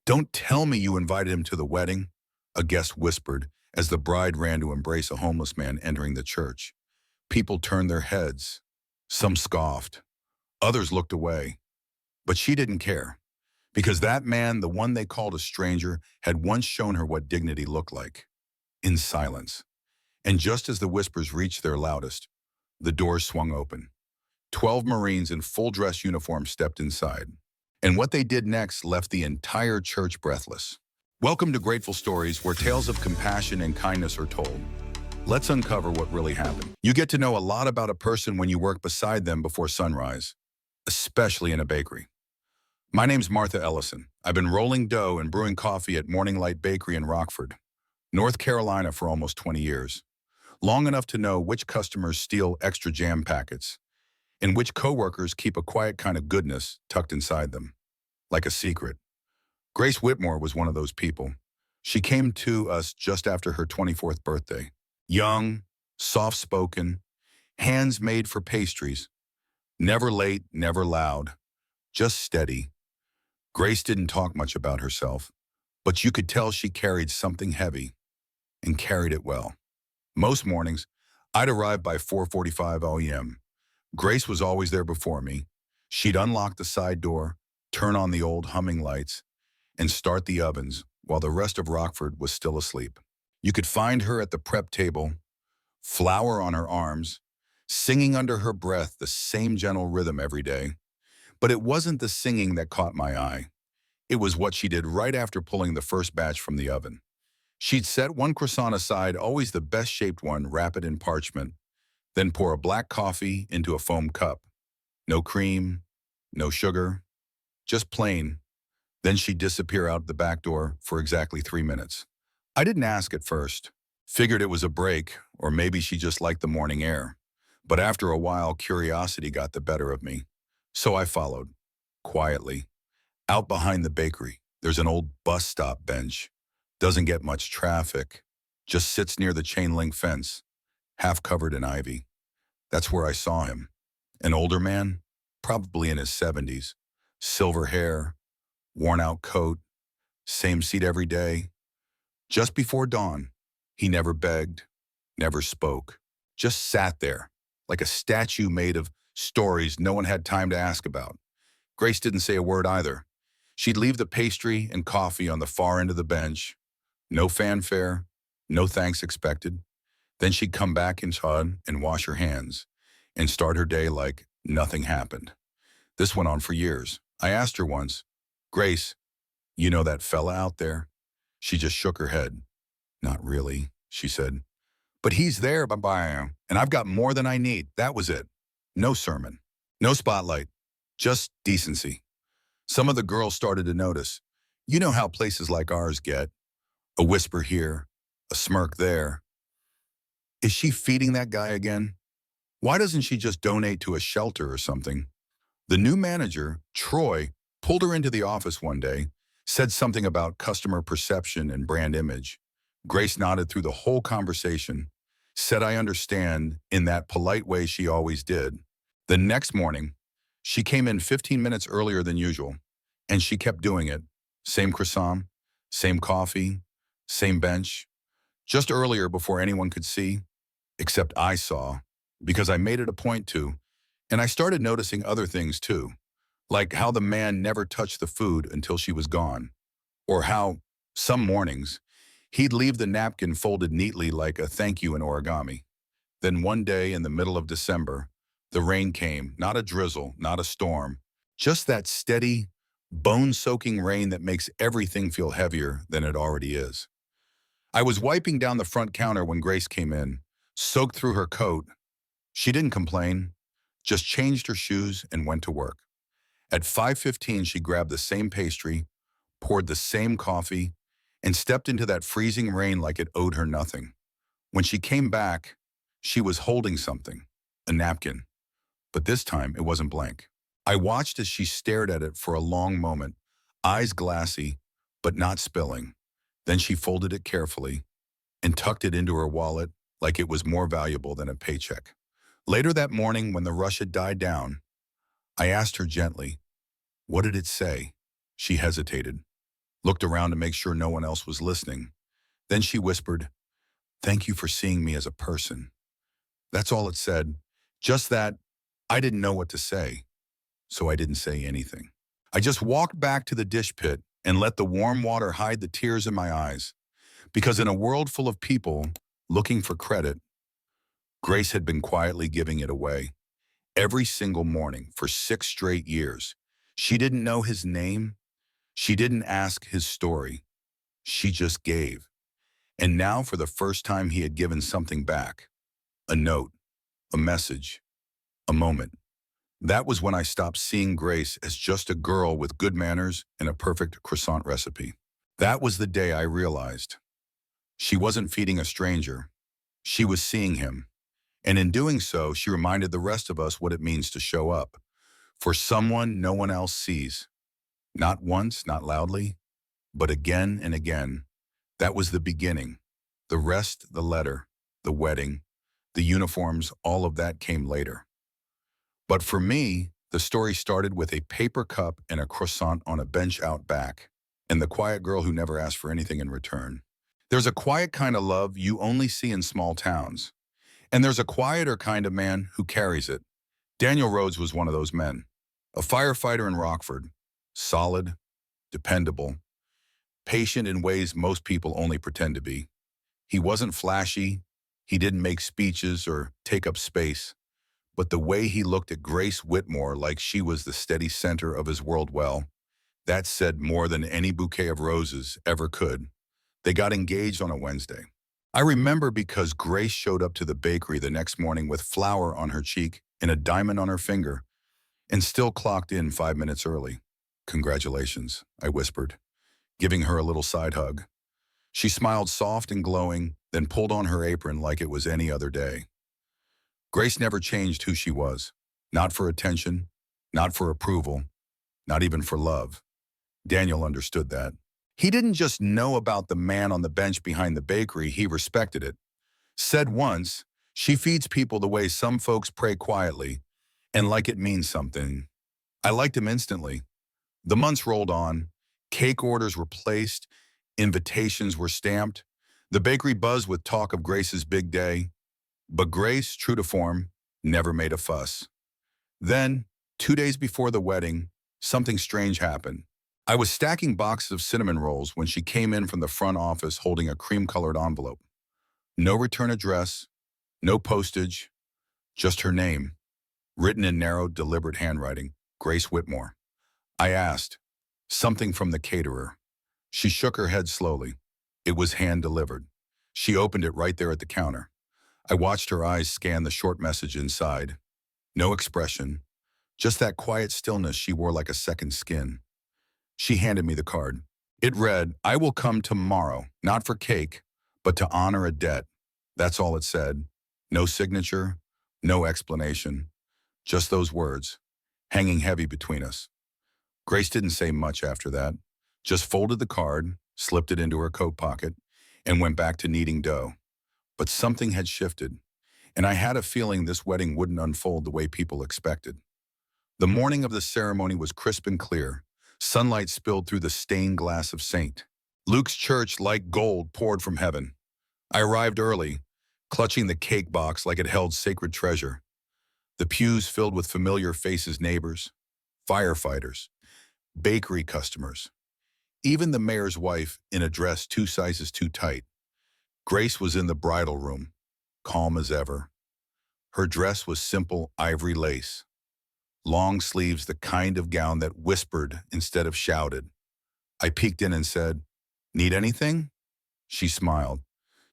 Don't tell me you invited him to the wedding, a guest whispered as the bride ran to embrace a homeless man entering the church. People turned their heads. Some scoffed. Others looked away. But she didn't care, because that man, the one they called a stranger, had once shown her what dignity looked like. In silence. And just as the whispers reached their loudest, the doors swung open. 12 Marines in full dress uniform stepped inside. And what they did next left the entire church breathless. Welcome to Grateful Stories, where tales of compassion and kindness are told. Let's uncover what really happened. You get to know a lot about a person when you work beside them before sunrise, especially in a bakery. My name's Martha Ellison. I've been rolling dough and brewing coffee at Morning Light Bakery in Rockford, North Carolina for almost 20 years. Long enough to know which customers steal extra jam packets and which coworkers keep a quiet kind of goodness tucked inside them, like a secret. Grace Whitmore was one of those people. She came to us just after her 24th birthday. Young, soft-spoken, hands made for pastries. Never late, never loud, just steady. Grace didn't talk much about herself, but you could tell she carried something heavy and carried it well. Most mornings, I'd arrive by 4:45 a.m. Grace was always there before me. She'd unlock the side door, turn on the old humming lights, and start the ovens while the rest of Rockford was still asleep. You could find her at the prep table, flour on her arms, singing under her breath the same gentle rhythm every day. But it wasn't the singing that caught my eye. It was what she did right after pulling the first batch from the oven. She'd set one croissant aside, always the best-shaped one, wrap it in parchment, then pour a black coffee into a foam cup. No cream, no sugar, just plain. Then she'd disappear out the back door for exactly 3 minutes. I didn't ask at first. Figured it was a break, or maybe she just liked the morning air. But after a while, curiosity got the better of me. So I followed, quietly. Out behind the bakery, there's an old bus stop bench. Doesn't get much traffic. Just sits near the chain link fence, half covered in ivy. That's where I saw him. An older man, probably in his 70s. Silver hair, worn out coat, same seat every day. Just before dawn, he never begged, never spoke. Just sat there, like a statue made of stories no one had time to ask about. Grace didn't say a word either. She'd leave the pastry and coffee on the far end of the bench. No fanfare, no thanks expected. Then she'd come back inside and wash her hands and start her day like nothing happened. This went on for years. I asked her once, "Grace, you know that fella out there?" She just shook her head. "Not really," she said. "But he's there, bye-bye, and I've got more than I need." That was it. No sermon, no spotlight, just decency. Some of the girls started to notice. You know how places like ours get. A whisper here, a smirk there. Is she feeding that guy again? Why doesn't she just donate to a shelter or something? The new manager, Troy, pulled her into the office one day, said something about customer perception and brand image. Grace nodded through the whole conversation, said I understand in that polite way she always did. The next morning, she came in 15 minutes earlier than usual, and she kept doing it. Same croissant, same coffee, same bench. Just earlier before anyone could see, except I saw, because I made it a point to, and I started noticing other things too, like how the man never touched the food until she was gone, or how, some mornings, he'd leave the napkin folded neatly like a thank you in origami. Then one day in the middle of December, the rain came, not a drizzle, not a storm, just that steady, bone-soaking rain that makes everything feel heavier than it already is. I was wiping down the front counter when Grace came in, soaked through her coat. She didn't complain, just changed her shoes and went to work. At 5:15, she grabbed the same pastry, poured the same coffee, and stepped into that freezing rain like it owed her nothing. When she came back, she was holding something, a napkin. But this time, it wasn't blank. I watched as she stared at it for a long moment, eyes glassy, but not spilling. Then she folded it carefully and tucked it into her wallet like it was more valuable than a paycheck. Later that morning, when the rush had died down, I asked her gently, "What did it say?" She hesitated. looked around to make sure no one else was listening. Then she whispered, "Thank you for seeing me as a person." That's all it said. Just that. I didn't know what to say, so I didn't say anything. I just walked back to the dish pit and let the warm water hide the tears in my eyes. Because in a world full of people looking for credit, Grace had been quietly giving it away. Every single morning for 6 straight years. She didn't know his name. She didn't ask his story. She just gave. And now for the first time he had given something back. A note, a message, a moment. That was when I stopped seeing Grace as just a girl with good manners and a perfect croissant recipe. That was the day I realized she wasn't feeding a stranger. She was seeing him. And in doing so, she reminded the rest of us what it means to show up for someone no one else sees. Not once, not loudly, but again and again. That was the beginning. The rest, the letter, the wedding, the uniforms, all of that came later. But for me, the story started with a paper cup and a croissant on a bench out back, and the quiet girl who never asked for anything in return. There's a quiet kind of love you only see in small towns, and there's a quieter kind of man who carries it. Daniel Rhodes was one of those men, a firefighter in Rockford, solid, dependable, patient in ways most people only pretend to be. He wasn't flashy, he didn't make speeches or take up space, but the way he looked at Grace Whitmore like she was the steady center of his world, well, that said more than any bouquet of roses ever could. They got engaged on a Wednesday. I remember because Grace showed up to the bakery the next morning with flour on her cheek and a diamond on her finger, and still clocked in 5 minutes early. "Congratulations," I whispered, giving her a little side hug. She smiled soft and glowing, then pulled on her apron like it was any other day. Grace never changed who she was. Not for attention, not for approval, not even for love. Daniel understood that. He didn't just know about the man on the bench behind the bakery, he respected it. Said once, "She feeds people the way some folks pray quietly, and like it means something." I liked him instantly. The months rolled on. Cake orders were placed. Invitations were stamped. The bakery buzzed with talk of Grace's big day. But Grace, true to form, never made a fuss. Then, 2 days before the wedding, something strange happened. I was stacking boxes of cinnamon rolls when she came in from the front office holding a cream-colored envelope. No return address, no postage, just her name, written in narrow, deliberate handwriting, Grace Whitmore. I asked, "Something from the caterer." She shook her head slowly. It was hand-delivered. She opened it right there at the counter. I watched her eyes scan the short message inside. No expression, just that quiet stillness she wore like a second skin. She handed me the card. It read, "I will come tomorrow, not for cake, but to honor a debt." That's all it said. No signature, no explanation. Just those words, hanging heavy between us. Grace didn't say much after that, just folded the card, slipped it into her coat pocket, and went back to kneading dough. But something had shifted, and I had a feeling this wedding wouldn't unfold the way people expected. The morning of the ceremony was crisp and clear. Sunlight spilled through the stained glass of St. Luke's church like gold poured from heaven. I arrived early, clutching the cake box like it held sacred treasure. The pews filled with familiar faces, neighbors, firefighters, bakery customers, even the mayor's wife in a dress 2 sizes too tight. Grace was in the bridal room, calm as ever. Her dress was simple ivory lace, long sleeves, the kind of gown that whispered instead of shouted. I peeked in and said, "Need anything?" She smiled,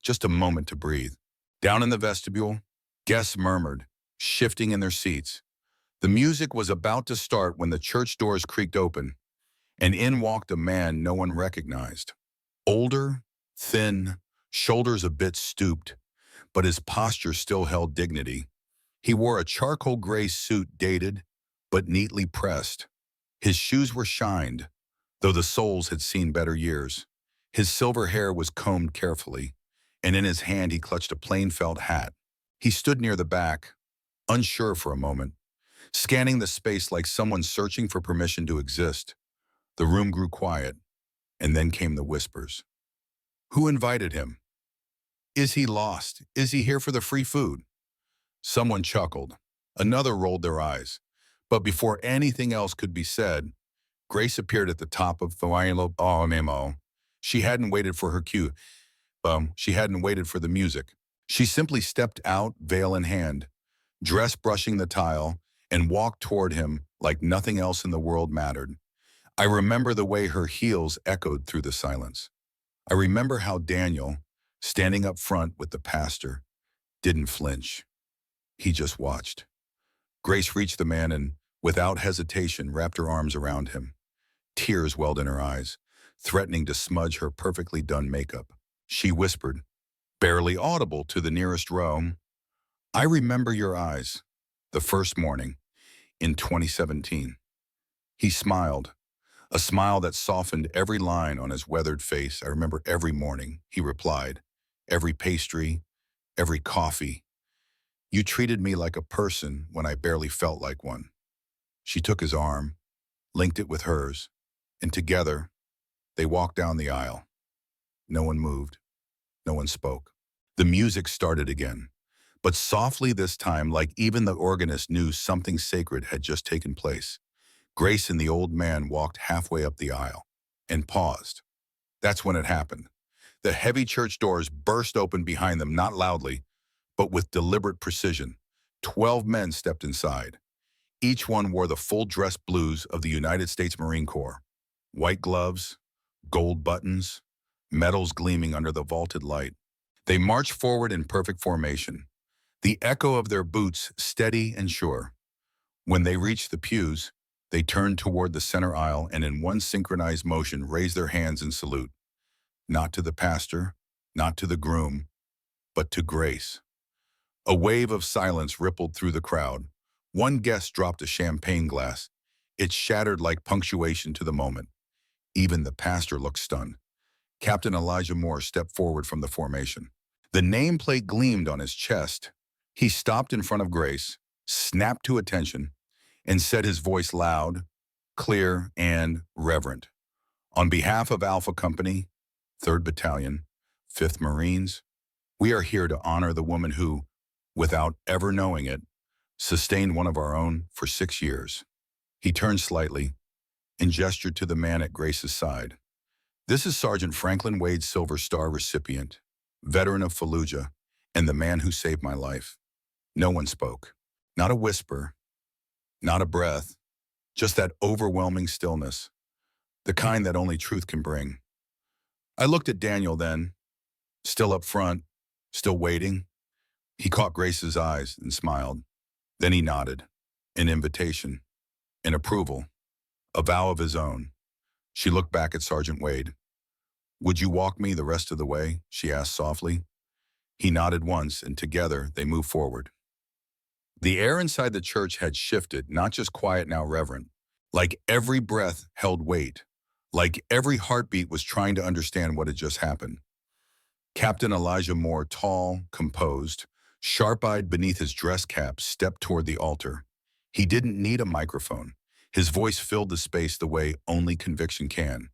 just a moment to breathe. Down in the vestibule, guests murmured, shifting in their seats. The music was about to start when the church doors creaked open, and in walked a man no one recognized. Older, thin, shoulders a bit stooped, but his posture still held dignity. He wore a charcoal gray suit, dated, but neatly pressed. His shoes were shined, though the soles had seen better years. His silver hair was combed carefully, and in his hand he clutched a plain felt hat. He stood near the back, unsure for a moment, scanning the space like someone searching for permission to exist. The room grew quiet. And then came the whispers. Who invited him? Is he lost? Is he here for the free food? Someone chuckled. Another rolled their eyes. But before anything else could be said, Grace appeared at the top of the memo. She hadn't waited for her cue. She hadn't waited for the music. She simply stepped out, veil in hand, dress brushing the tile, and walked toward him like nothing else in the world mattered. I remember the way her heels echoed through the silence. I remember how Daniel, standing up front with the pastor, didn't flinch. He just watched. Grace reached the man and, without hesitation, wrapped her arms around him. Tears welled in her eyes, threatening to smudge her perfectly done makeup. She whispered, barely audible to the nearest row, I remember your eyes, the first morning, in 2017. He smiled, a smile that softened every line on his weathered face. I remember every morning, he replied, every pastry, every coffee. You treated me like a person when I barely felt like one. She took his arm, linked it with hers, and together, they walked down the aisle. No one moved. No one spoke. The music started again, but softly this time, like even the organist knew something sacred had just taken place. Grace and the old man walked halfway up the aisle and paused. That's when it happened. The heavy church doors burst open behind them, not loudly, but with deliberate precision. 12 men stepped inside. Each one wore the full-dress blues of the United States Marine Corps. White gloves, gold buttons, medals gleaming under the vaulted light. They marched forward in perfect formation, the echo of their boots steady and sure. When they reached the pews, they turned toward the center aisle and in one synchronized motion raised their hands in salute. Not to the pastor, not to the groom, but to Grace. A wave of silence rippled through the crowd. One guest dropped a champagne glass. It shattered like punctuation to the moment. Even the pastor looked stunned. Captain Elijah Moore stepped forward from the formation. The nameplate gleamed on his chest. He stopped in front of Grace, snapped to attention, and said, his voice loud, clear, and reverent. On behalf of Alpha Company, 3rd Battalion, 5th Marines, we are here to honor the woman who, without ever knowing it, sustained one of our own for 6 years. He turned slightly and gestured to the man at Grace's side. This is Sergeant Franklin Wade Silver Star recipient, veteran of Fallujah, and the man who saved my life. No one spoke. Not a whisper, not a breath, just that overwhelming stillness, the kind that only truth can bring. I looked at Daniel then, still up front, still waiting. He caught Grace's eyes and smiled. Then he nodded, an invitation, an approval, a vow of his own. She looked back at Sergeant Wade. Would you walk me the rest of the way? She asked softly. He nodded once, and together they moved forward. The air inside the church had shifted, not just quiet, now reverent. Like every breath held weight, like every heartbeat was trying to understand what had just happened. Captain Elijah Moore, tall, composed, sharp-eyed beneath his dress cap, stepped toward the altar. He didn't need a microphone. His voice filled the space the way only conviction can.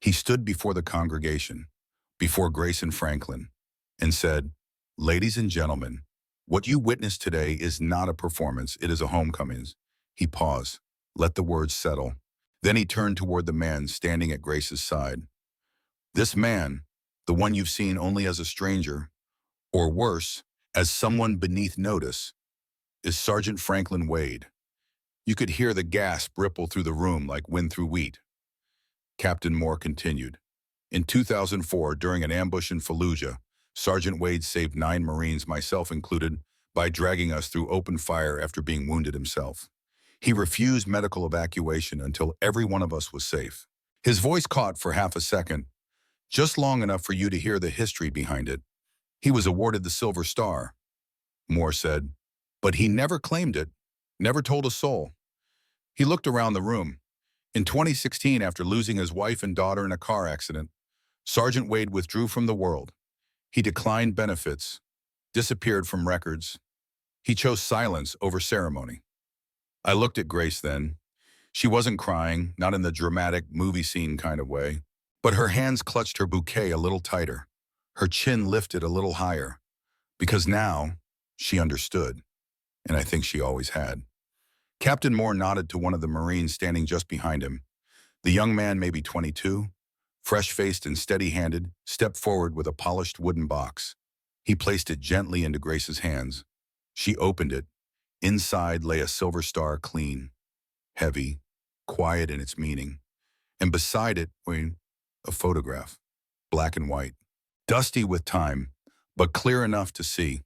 He stood before the congregation, before Grace and Franklin, and said, Ladies and gentlemen, what you witnessed today is not a performance, it is a homecoming. He paused, let the words settle. Then he turned toward the man standing at Grace's side. This man, the one you've seen only as a stranger, or worse, as someone beneath notice, is Sergeant Franklin Wade. You could hear the gasp ripple through the room like wind through wheat. Captain Moore continued. In 2004, during an ambush in Fallujah, Sergeant Wade saved 9 Marines, myself included, by dragging us through open fire after being wounded himself. He refused medical evacuation until every one of us was safe. His voice caught for half a second, just long enough for you to hear the history behind it. He was awarded the Silver Star, Moore said, but he never claimed it, never told a soul. He looked around the room. In 2016, after losing his wife and daughter in a car accident, Sergeant Wade withdrew from the world. He declined benefits, disappeared from records. He chose silence over ceremony. I looked at Grace then. She wasn't crying, not in the dramatic movie scene kind of way. But her hands clutched her bouquet a little tighter, her chin lifted a little higher, because now she understood, and I think she always had. Captain Moore nodded to one of the Marines standing just behind him. The young man, maybe 22, fresh-faced and steady-handed, stepped forward with a polished wooden box. He placed it gently into Grace's hands. She opened it. Inside lay a silver star, clean, heavy, quiet in its meaning. And beside it, a photograph, black and white, dusty with time, but clear enough to see.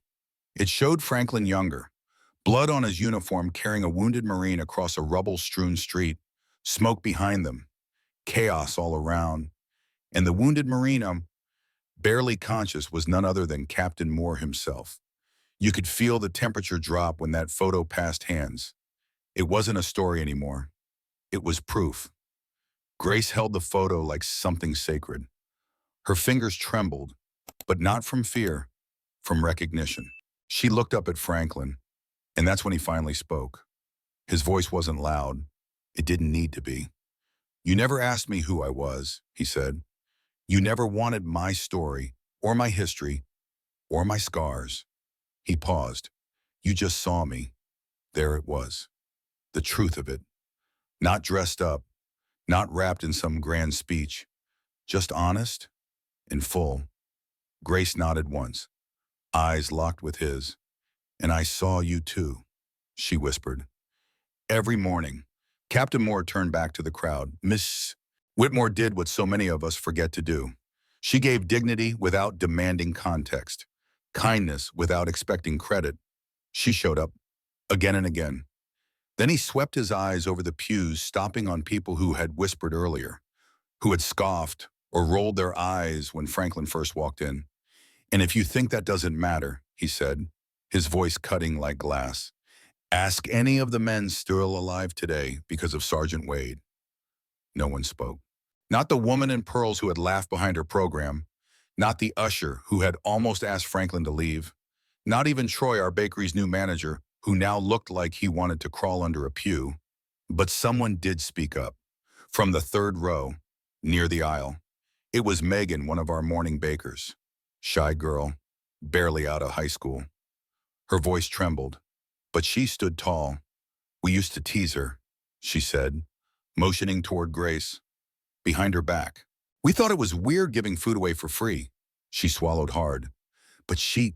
It showed Franklin younger, blood on his uniform carrying a wounded Marine across a rubble-strewn street, smoke behind them, chaos all around, and the wounded Marine, barely conscious, was none other than Captain Moore himself. You could feel the temperature drop when that photo passed hands. It wasn't a story anymore. It was proof. Grace held the photo like something sacred. Her fingers trembled, but not from fear, from recognition. She looked up at Franklin, and that's when he finally spoke. His voice wasn't loud. It didn't need to be. "You never asked me who I was," he said. "You never wanted my story, or my history, or my scars." He paused. "You just saw me." There it was. The truth of it. Not dressed up, not wrapped in some grand speech. Just honest and full. Grace nodded once, eyes locked with his. "And I saw you too," she whispered. Every morning, Captain Moore turned back to the crowd. Miss Whitmore did what so many of us forget to do. She gave dignity without demanding context, kindness without expecting credit. She showed up again and again. Then he swept his eyes over the pews, stopping on people who had whispered earlier, who had scoffed or rolled their eyes when Franklin first walked in. "And if you think that doesn't matter," he said, his voice cutting like glass, "ask any of the men still alive today because of Sergeant Wade." No one spoke. Not the woman in pearls who had laughed behind her program, not the usher who had almost asked Franklin to leave, not even Troy, our bakery's new manager, who now looked like he wanted to crawl under a pew. But someone did speak up. From the third row, near the aisle. It was Megan, one of our morning bakers. Shy girl, barely out of high school. Her voice trembled, but she stood tall. "We used to tease her," she said, motioning toward Grace, behind her back. "We thought it was weird giving food away for free." She swallowed hard. "But she's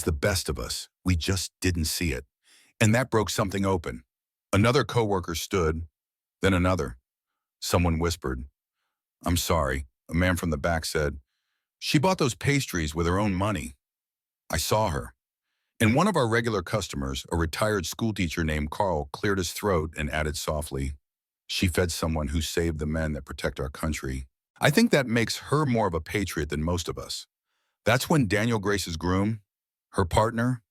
the best of us. We just didn't see it." And that broke something open. Another coworker stood, then another. Someone whispered, "I'm sorry," a man from the back said. "She bought those pastries with her own money. I saw her." And one of our regular customers, a retired schoolteacher named Carl, cleared his throat and added softly, "She fed someone who saved the men that protect our country. I think that makes her more of a patriot than most of us." That's when Daniel Grace's groom, her partner,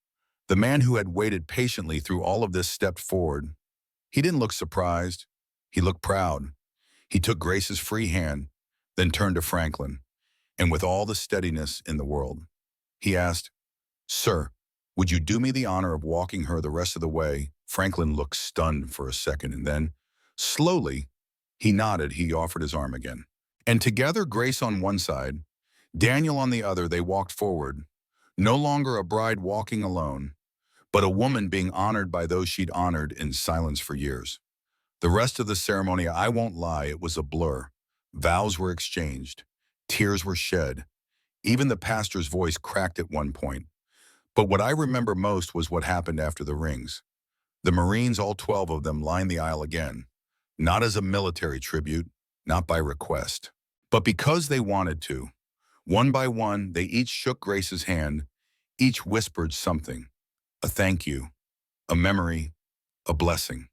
the man who had waited patiently through all of this, stepped forward. He didn't look surprised. He looked proud. He took Grace's free hand, then turned to Franklin, and with all the steadiness in the world, he asked, "Sir, would you do me the honor of walking her the rest of the way?" Franklin looked stunned for a second, and then, slowly, he nodded. He offered his arm again. And together, Grace on one side, Daniel on the other, they walked forward, no longer a bride walking alone, but a woman being honored by those she'd honored in silence for years. The rest of the ceremony, I won't lie, it was a blur. Vows were exchanged. Tears were shed. Even the pastor's voice cracked at one point. But what I remember most was what happened after the rings. The Marines, all 12 of them, lined the aisle again. Not as a military tribute, not by request, but because they wanted to. One by one, they each shook Grace's hand. Each whispered something. A thank you, a memory, a blessing.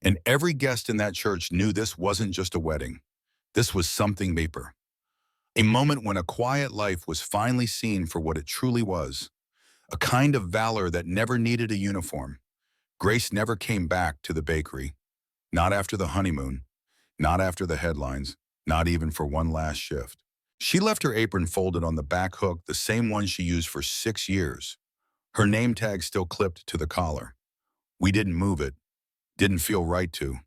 And every guest in that church knew this wasn't just a wedding. This was something deeper. A moment when a quiet life was finally seen for what it truly was. A kind of valor that never needed a uniform. Grace never came back to the bakery. Not after the honeymoon. Not after the headlines. Not even for one last shift. She left her apron folded on the back hook, the same one she used for 6 years. Her name tag still clipped to the collar. We didn't move it. Didn't feel right to.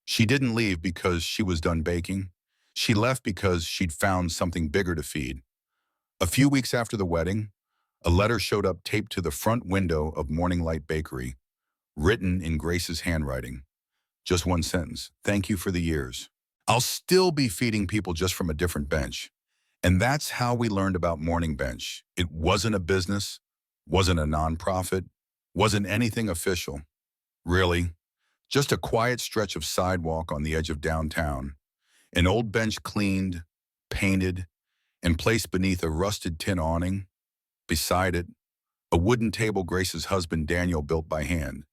She didn't leave because she was done baking. She left because she'd found something bigger to feed. A few weeks after the wedding, a letter showed up taped to the front window of Morning Light Bakery, written in Grace's handwriting. Just one sentence: "Thank you for the years. I'll still be feeding people just from a different bench." And that's how we learned about Morning Bench. It wasn't a business, wasn't a nonprofit, wasn't anything official. Really, just a quiet stretch of sidewalk on the edge of downtown. An old bench cleaned, painted, and placed beneath a rusted tin awning. Beside it, a wooden table Grace's husband Daniel built by hand.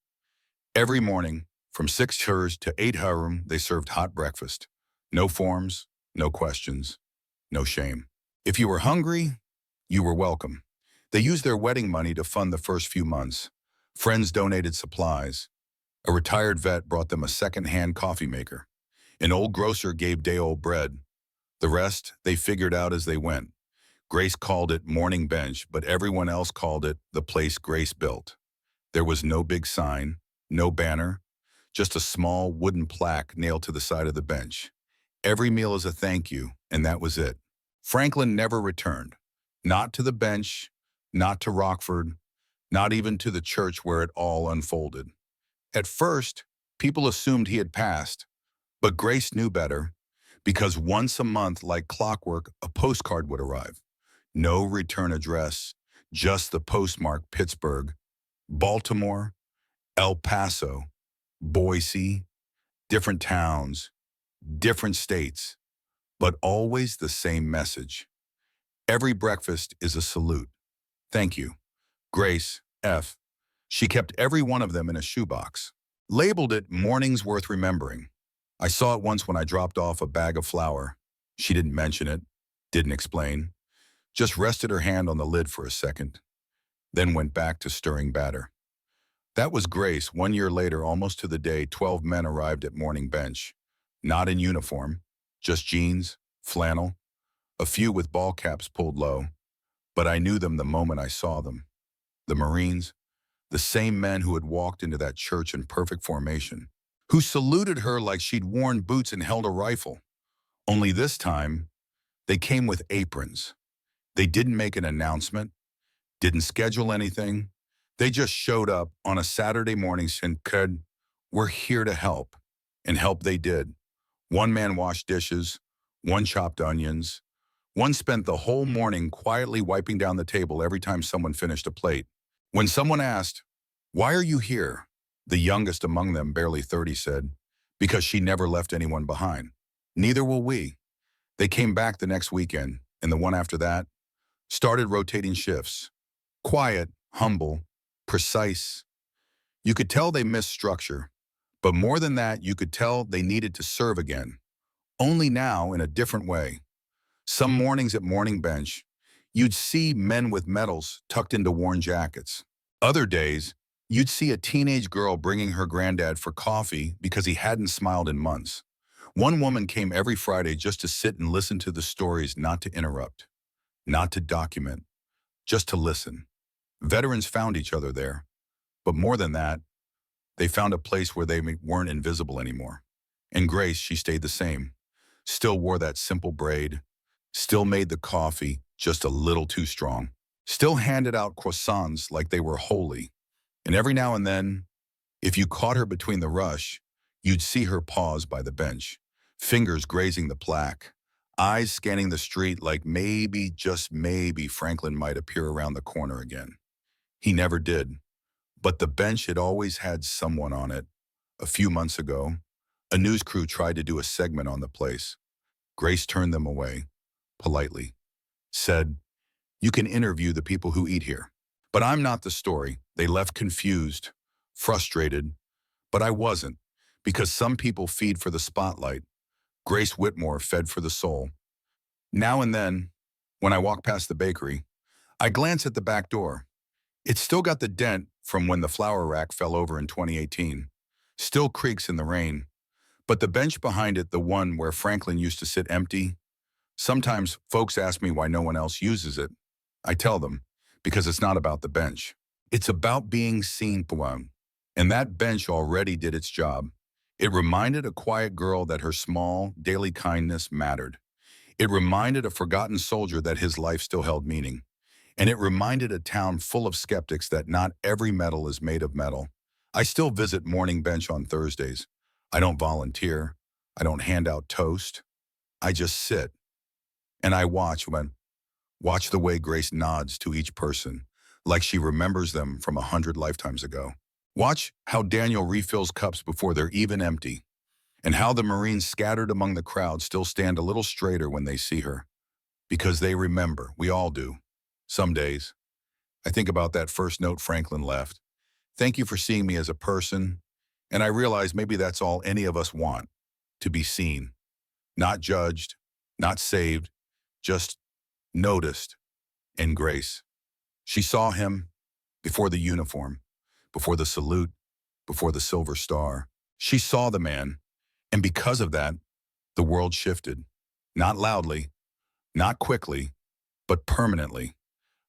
Every morning, from 6 hers to 8 harum, they served hot breakfast. No forms, no questions, no shame. If you were hungry, you were welcome. They used their wedding money to fund the first few months. Friends donated supplies. A retired vet brought them a second-hand coffee maker. An old grocer gave day-old bread. The rest, they figured out as they went. Grace called it Morning Bench, but everyone else called it the place Grace built. There was no big sign, no banner, just a small wooden plaque nailed to the side of the bench. Every meal is a thank you, and that was it. Franklin never returned. Not to the bench, not to Rockford, not even to the church where it all unfolded. At first, people assumed he had passed, but Grace knew better, because once a month, like clockwork, a postcard would arrive. No return address, just the postmark: Pittsburgh, Baltimore, El Paso, Boise, different towns, different states, but always the same message. Every breakfast is a salute. Thank you. Grace, F. She kept every one of them in a shoebox. Labeled it Mornings Worth Remembering. I saw it once when I dropped off a bag of flour. She didn't mention it, didn't explain, just rested her hand on the lid for a second, then went back to stirring batter. That was Grace. 1 year later, almost to the day, 12 men arrived at Morning Bench. Not in uniform, just jeans, flannel, a few with ball caps pulled low. But I knew them the moment I saw them. The Marines, the same men who had walked into that church in perfect formation, who saluted her like she'd worn boots and held a rifle. Only this time, they came with aprons. They didn't make an announcement, didn't schedule anything. They just showed up on a Saturday morning and said, "We're here to help." And help they did. One man washed dishes, one chopped onions, one spent the whole morning quietly wiping down the table every time someone finished a plate. When someone asked, "Why are you here?" the youngest among them, barely 30, said, "Because she never left anyone behind. Neither will we." They came back the next weekend, and the one after that, started rotating shifts. Quiet, humble, precise. You could tell they missed structure, but more than that, you could tell they needed to serve again, only now in a different way. Some mornings at Morning Bench, you'd see men with medals tucked into worn jackets. Other days, you'd see a teenage girl bringing her granddad for coffee because he hadn't smiled in months. One woman came every Friday just to sit and listen to the stories, not to interrupt, not to document, just to listen. Veterans found each other there, but more than that, they found a place where they weren't invisible anymore. And Grace, she stayed the same. Still wore that simple braid, still made the coffee just a little too strong, still handed out croissants like they were holy. And every now and then, if you caught her between the rush, you'd see her pause by the bench, fingers grazing the plaque, eyes scanning the street like maybe, just maybe, Franklin might appear around the corner again. He never did. But the bench had always had someone on it. A few months ago, a news crew tried to do a segment on the place. Grace turned them away, politely, said, "You can interview the people who eat here." But I'm not the story. They left confused, frustrated, but I wasn't, because some people feed for the spotlight. Grace Whitmore fed for the soul. Now and then, when I walk past the bakery, I glance at the back door. It's still got the dent from when the flour rack fell over in 2018. Still creaks in the rain. But the bench behind it, the one where Franklin used to sit, empty. Sometimes folks ask me why no one else uses it. I tell them, because it's not about the bench. It's about being seen for one. And that bench already did its job. It reminded a quiet girl that her small, daily kindness mattered. It reminded a forgotten soldier that his life still held meaning. And it reminded a town full of skeptics that not every metal is made of metal. I still visit Morning Bench on Thursdays. I don't volunteer. I don't hand out toast. I just sit and I watch the way Grace nods to each person, like she remembers them from 100 lifetimes ago. Watch how Daniel refills cups before they're even empty, and how the Marines scattered among the crowd still stand a little straighter when they see her. Because they remember, we all do. Some days, I think about that first note Franklin left. Thank you for seeing me as a person, and I realize maybe that's all any of us want, to be seen. Not judged, not saved, just noticed. And Grace. She saw him before the uniform, before the salute, before the silver star. She saw the man, and because of that, the world shifted. Not loudly, not quickly, but permanently.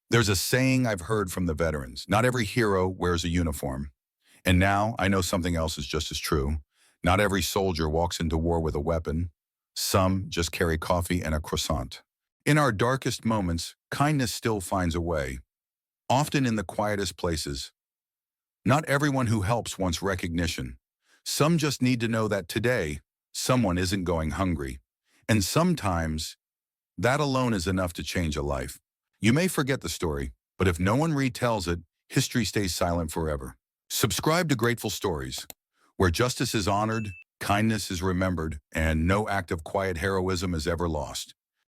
There's a saying I've heard from the veterans: not every hero wears a uniform. And now I know something else is just as true. Not every soldier walks into war with a weapon. Some just carry coffee and a croissant. In our darkest moments, kindness still finds a way, often in the quietest places. Not everyone who helps wants recognition. Some just need to know that today, someone isn't going hungry. And sometimes, that alone is enough to change a life. You may forget the story, but if no one retells it, history stays silent forever. Subscribe to Grateful Stories, where justice is honored, kindness is remembered, and no act of quiet heroism is ever lost.